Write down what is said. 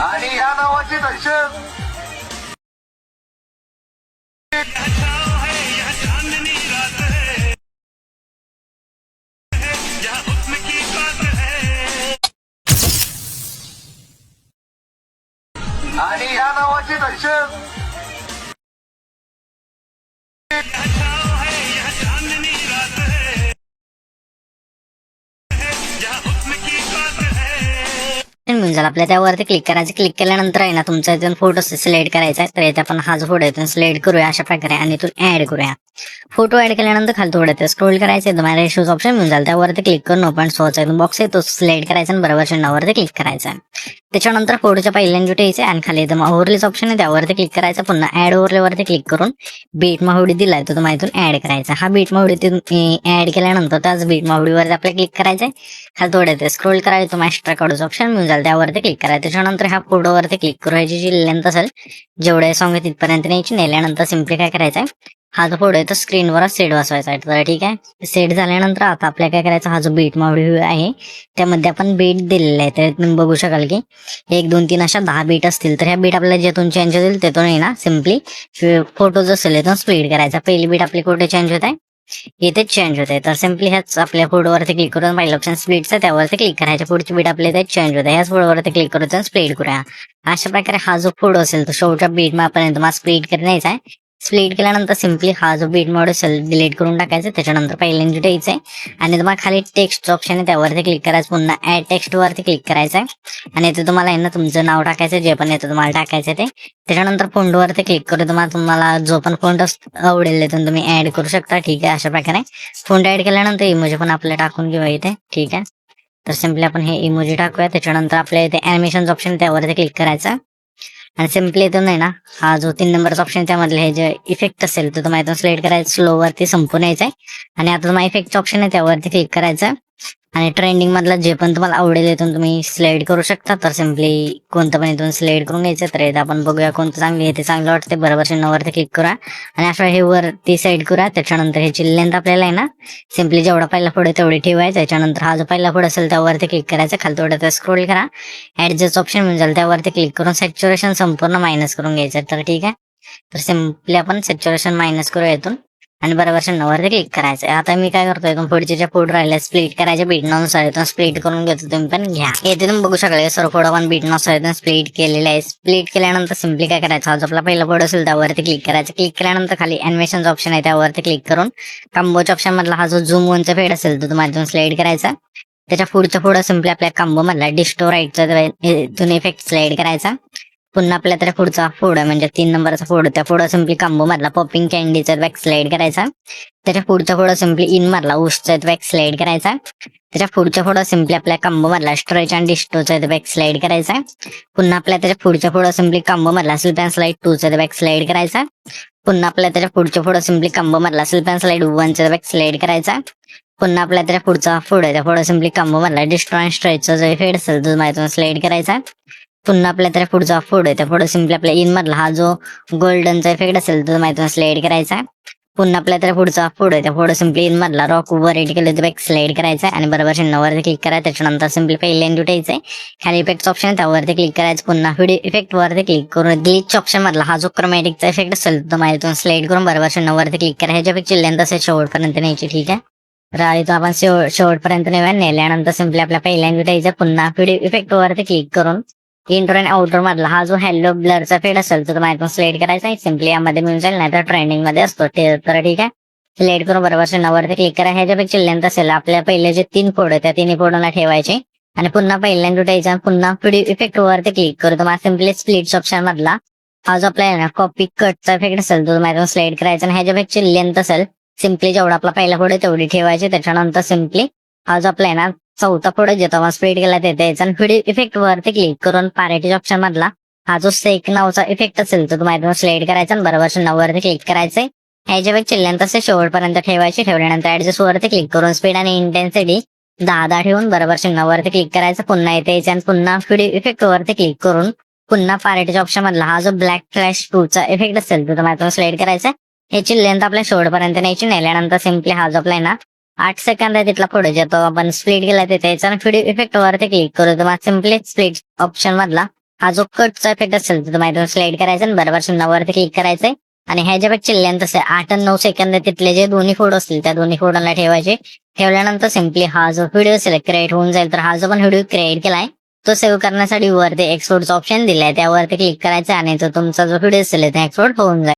आणि या नावाची दहशत आणि या नावाची दहशत मिळून जाईल. आपल्या त्यावरती क्लिक करायचं. क्लिक केल्यानंतर आहे ना तुमचा इथून फोटो सिलेक्ट करायचा आहे. तर इथे आपण हा जो फोटो इथून सिलेक्ट करूया अशा प्रकारे आणि इथून ऍड करूया. फोटो ऍड केल्यानंतर खाली थोडं स्क्रोल करायचं, तुम्हाला रेशोज ऑप्शन मिळून जाईल. त्यावरती क्लिक करून ओपन सोचा बॉक्स आहे तो सिलेक्ट करायचा आणि बरोबर चिन्हावरती क्लिक करायचा. त्याच्यानंतर फोटोच्या पहिल्यांदा यायचे आणि खाली एकदम ओव्हरलेच ऑप्शन आहे त्यावरती क्लिक करायचं. पुन्हा ऍड ओव्हरलेवरती क्लिक करून बीट माहुडी दिलाय तो तुम्हाला इथून ऍड करायचा. हा बीट माहुडी ऍड केल्यानंतर त्याच बीट माहुडीवरती आपल्याला क्लिक करायचंय. खाली थोडे स्क्रोल करायचं, तुम्हाला एक्स्ट्रा काढूचं ऑप्शन मिळून जाईल त्यावरती क्लिक करायचं. त्याच्यानंतर ह्या फोटोवरती क्लिक करायची जी लेंथ असेल जेवढे सॉंग आहे तिथपर्यंत न्यायची. नेल्यानंतर सिम्पली काय करायचंय, हा जो फोटो आहे तो स्क्रीनवर सेट बसवायचा आहे. तर ठीक आहे, सेट झाल्यानंतर आता आपल्याला काय करायचं, हा जो बीट मावडी आहे त्यामध्ये आपण बीट दिलेला आहे. तर तुम्ही बघू शकाल की 1 2 3 अशा 10 बीट असतील. तर ह्या बीट आपल्याला जेथून चेंज होतील तेथून आहे ना सिम्पली फोटो जो असेल तो स्प्लिट करायचा. पहिली बीट आपली कुठे चेंज होत आहे, इथे चेंज होते. तर सिम्पली ह्याच आपल्या फोटोवरती क्लिक करून पहिलं ऑप्शन स्प्लिटचं त्यावरती क्लिक करायचं. पुढची बीट आपल्या इथे चेंज होते, ह्याच फोटोवरती क्लिक करून स्प्लिट करूया. अशा प्रकारे हा जो फोटो असेल तो शेवटच्या बीट मा आपण तुम्हाला स्प्लिट करायचा आहे. स्प्लिट केल्यानंतर सिम्पली हा जो बीट मोड असेल डिलीट करून टाकायचं. त्याच्यानंतर पहिल्यांदा द्यायचंय आणि तुम्हाला खाली टेक्स्ट ऑप्शन आहे त्यावरती क्लिक करायचं. पुन्हा ऍड टेक्स्ट वरती क्लिक करायचंय आणि इथे तुम्हाला आहे ना तुमचं नाव टाकायचं जे पण येतं तुम्हाला टाकायचं ते. त्याच्यानंतर फोंट वरती क्लिक करून तुम्हाला जो पण फोंट आवडेल तिथून तुम्ही ऍड करू शकता. ठीक आहे, अशा प्रकारे फोंट ऍड केल्यानंतर इमोजी पण आपल्याला टाकून घेऊया इथे. ठीक आहे, तर सिम्पली आपण हे इमोजी टाकूया. त्याच्यानंतर आपल्या इथे अॅनिमेशन ऑप्शन त्यावरती क्लिक करायचं आणि सिम्पली इथून आहे ना हा जो 3 नंबरचा ऑप्शन त्यामधले हे जे इफेक्ट असेल तर तुम्हाला इथून सिलेक्ट करायचं, स्लो वरती संपून यायचंय आणि आता तुम्हाला इफेक्टचा ऑप्शन आहे त्यावरती क्लिक करायचं आणि ट्रेंडिंग मधला जे पण तुम्हाला आवडेल इथून तुम्ही सिलेक्ट करू शकता. तर सिम्पली कोणतं पण इथून सिलेक्ट करून घ्यायचं. तर इथं आपण बघूया कोणतं चांगली आहे, ते चांगलं वाटते. बरोबर चिन्हावरती क्लिक करा आणि अशा हे वरती साईड करा. त्याच्यानंतर ह्याची लेंथ आपल्याला आहे ना सिम्पली जेवढा पहिला पुढे तेवढी ठेवायचं. त्याच्यानंतर हा जो पहिला पुढे असेल त्यावरती क्लिक करायचं. खाली थोडं स्क्रोल करा, ऍडजस्ट ऑप्शन मिळून जाईल त्यावरती क्लिक करून सॅच्युरेशन संपूर्ण मायनस करून घ्यायचं. तर ठीक आहे, तर सिम्पली आपण सॅच्युरेशन मायनस करूया इथून आणि बरोबर चिन्हावरती क्लिक करायचं. आता मी काय करतोय, पुढचे ज्या फोटो राहिले स्प्लिट करायचे बीटनुसार इथून स्प्लिट करून घेतो. तुम्ही पण घ्या. येथे तुम्ही बघू शकाल सर्व फोटो आपण बीटनुसार इथून स्प्लिट केलेला आहे. स्प्लिट केल्यानंतर सिम्पली काय करायचं, हा जो आपला पहिला फोटो असेल त्यावरती क्लिक करायचं. क्लिक केल्यानंतर खाली अॅनिमेशन ऑप्शन आहे त्यावरती क्लिक करून कॉम्बोच्या ऑप्शन मधला हा जो झूम वनचा फेड असेल तो तुम्हाला इथून स्लाइड करायचा. त्याच्या पुढच्या फोटो सिम्पली आपल्या कॉम्बो मधला डिस्टो राईटचा इथून इफेक्ट स्लाइड करायचा. पुन्हा आपल्या त्या पुढचा फोड म्हणजे 3 नंबरचा फोड, त्या फोड सिम्पली कॉम्बो मधला पॉपिंग कॅन्डीचा बॅक स्लाइड करायचा. त्याच्या पुढचा फोड सिम्पली इन मधला उशचा बॅक स्लाइड करायचा. त्याच्या पुढच्या फोड सिम्पली आपल्या कॉम्बो मधला स्ट्रेच अँड डिस्टोचा बॅक स्लाइड करायचा. पुन्हा आपल्या त्याच्या पुढच्या फोड सिम्पली कॉम्बो मधला स्लिप अँड स्लाइड 2चा बॅक स्लाइड करायचा. पुन्हा आपल्या त्याच्या पुढच्या फोड सिम्पली कॉम्बो मधला स्लिप अँड स्लाइड 1चा बॅक स्लाइड करायचा. पुन्हा आपल्या त्याच्या पुढचा फोड आहे त्या फोड सिम्पली कॉम्बो मधला डिस्ट्रो अँड स्ट्रेचचा जो फेड असेल तो माहिती स्लाइड करायचा. पुन्हा आपल्या त्या पुढचा फोड आहे त्या फोड सिम्पली आपल्या इन मधला हा जो गोल्डनचा इफेक्ट असेल तो माहिती स्लाइड करायचा. पुन्हा आपल्या त्या पुढचा फोड आहे त्या फोड सिम्पली इन मधला रॉक वर एड केलं तर बॅक स्लाइड करायचा आणि बरोबर चिन्हावरती क्लिक करायचं. त्याच्यानंतर सिम्पली पहिल्यांदा उठायचंय, खाली इफेक्ट ऑप्शन त्यावरती क्लिक करायचं. पुन्हा व्हिडिओ इफेक्ट वरती क्लिक करून ग्लिच ऑप्शन मधला हा जो क्रोमॅटिकचा इफेक्ट असेल तो माहिती स्लाइड करून बरोबर चिन्हावरती क्लिक करा. ह्याच्यापेक्षा लेंथ असेल शेवटपर्यंत न्यायची. ठीक आहे, तर इथं आपण शेवटपर्यंत नेल्यानंतर सिम्पली आपल्या पहिल्यांदा उठायचं. पुन्हा व्हिडिओ इफेक्ट वरती क्लिक करून इंटर अँड आउटर मधला हा जो हॅलो ब्लरचा फेड असेल तो तुम्हाला स्लाइड करायचा आहे. सिम्पली यामध्ये मिळून जाईल, नाही तर ट्रेंडिंग मध्ये असतो. तर ठीक आहे, सिलेक्ट करून बरोबर चिन्हावरती क्लिक करा. ह्याच्यापेक्षा लेंथ असेल आपल्या पहिले जे 3 फोड आहेत त्या 3 फोडोला ठेवायचे आणि पुन्हा पहिल्यांदा उठायचा. पुन्हा व्हिडिओ इफेक्ट वरती क्लिक करू तुम्हाला सिम्पली स्प्लिट्स ऑप्शन मधला हा जो आपला कॉपी कटचा इफेक्ट असेल तो तुम्हाला स्लाइड करायचा आणि ह्याच्यापेक्षा लेंथ असेल सिम्पली जेवढा आपला पहिला फोड आहे तेवढी ठेवायची. त्याच्यानंतर सिम्पली हा जो आपला आहे ना चौथा फोड जे तेव्हा स्प्लिट केला ते द्यायचा आणि व्हिडिओ इफेक्ट वरती क्लिक करून पॅरेटिज ऑप्शन मधला हा जो सेक नावचा इफेक्ट असेल तो तुम्हाला स्लाइड करायचा आणि बरोबर चिन्हावरती क्लिक करायचंय. ह्याच्यापेक्षा लेंथ असे शेवटपर्यंत ठेवायची. ठेवल्यानंतर ऍडजस्ट वरती क्लिक करून स्पीड आणि इंटेन्सिटी 10 ठेवून बरोबर चिन्हावरती क्लिक करायचं. पुन्हा येते यायचं आणि पुन्हा व्हिडिओ इफेक्ट वरती क्लिक करून पुन्हा पॅरेटिज ऑप्शन मधला हा जो ब्लॅक फ्लॅश 2चा इफेक्ट असेल तो तुम्हाला स्लाइड करायचा. ह्याची लेंथ आपल्या शेवटपर्यंत न्यायची. नेल्यानंतर सिम्पली हा जो आपला ना 8 सेकंद आहे तिथला पुढे जो आपण स्प्लिट केला त्याचा व्हिडिओ इफेक्ट वरती क्लिक करू तुम्हाला सिम्पली स्प्लिट ऑप्शन मधला हा जो कटचा इफेक्ट असेल तर तुम्हाला स्लाइड करायचा आणि बरोबर शून्यावरती क्लिक करायचंय आणि ह्याच्यापेक्षा लेंथ असेल 8 आणि 9 सेकंद तिथले जे दोन्ही फोटो असतील त्या दोन्ही फोटोला ठेवायचे. ठेवल्यानंतर सिम्पली हा जो व्हिडिओ असेल क्रिएट होऊन जाईल. तर हा जो पण व्हिडिओ क्रिएट केलाय तो सेव्ह करण्यासाठी वरती एक्सपोर्टचा ऑप्शन दिलाय त्यावरती क्लिक करायचं आणि तो तुमचा जो व्हिडिओ असेल ते एक्सपोर्ट होऊन जाईल.